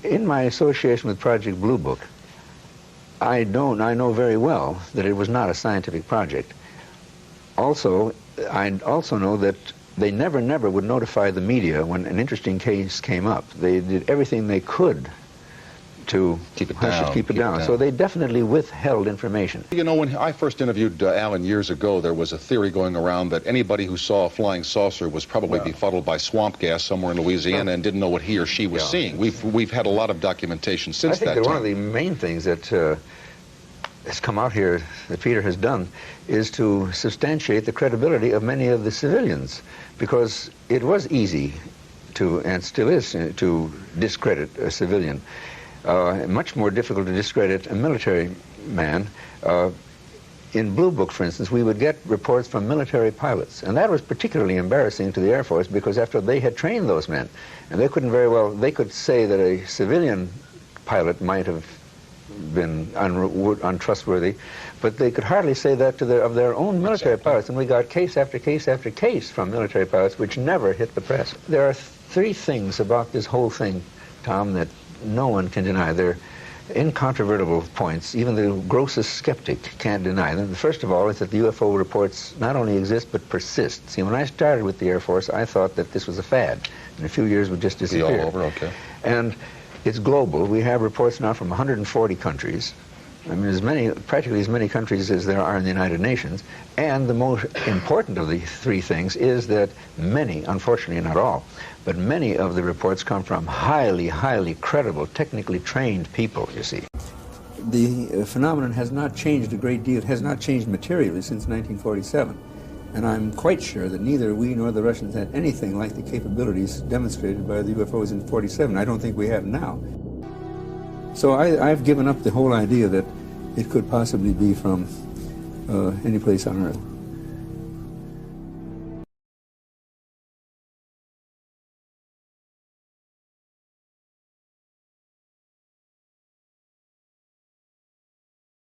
In my association with Project Blue Book, I know very well that it was not a scientific project. Also, I also know that they never would notify the media when an interesting case came up. They did everything they could to keep it down. So they definitely withheld information. You know, when I first interviewed Alan years ago, there was a theory going around that anybody who saw a flying saucer was probably befuddled by swamp gas somewhere in Louisiana and didn't know what he or she was seeing. We've had a lot of documentation since that time. I think that one of the main things that has come out here that Peter has done is to substantiate the credibility of many of the civilians, because it was easy to, and still is, to discredit a civilian. Much more difficult to discredit a military man. In Blue Book, for instance, we would get reports from military pilots, and that was particularly embarrassing to the Air Force, because after they had trained those men, and they couldn't very well, they could say that a civilian pilot might have been untrustworthy, but they could hardly say that to their own military pilots, and we got case after case after case from military pilots which never hit the press. There are three things about this whole thing, Tom, that no one can deny. They're incontrovertible points. Even the grossest skeptic can't deny them. First of all is that the UFO reports not only exist but persist. See, when I started with the Air Force, I thought that this was a fad. In a few years it would just disappear. Be all over, okay. And it's global. We have reports now from 140 countries. I mean, practically as many countries as there are in the United Nations. And the most important of the three things is that many, unfortunately not all, but many of the reports come from highly, highly credible, technically trained people, you see. The phenomenon has not changed a great deal, has not changed materially since 1947. And I'm quite sure that neither we nor the Russians had anything like the capabilities demonstrated by the UFOs in 47. I don't think we have now. So I've given up the whole idea that it could possibly be from any place on Earth.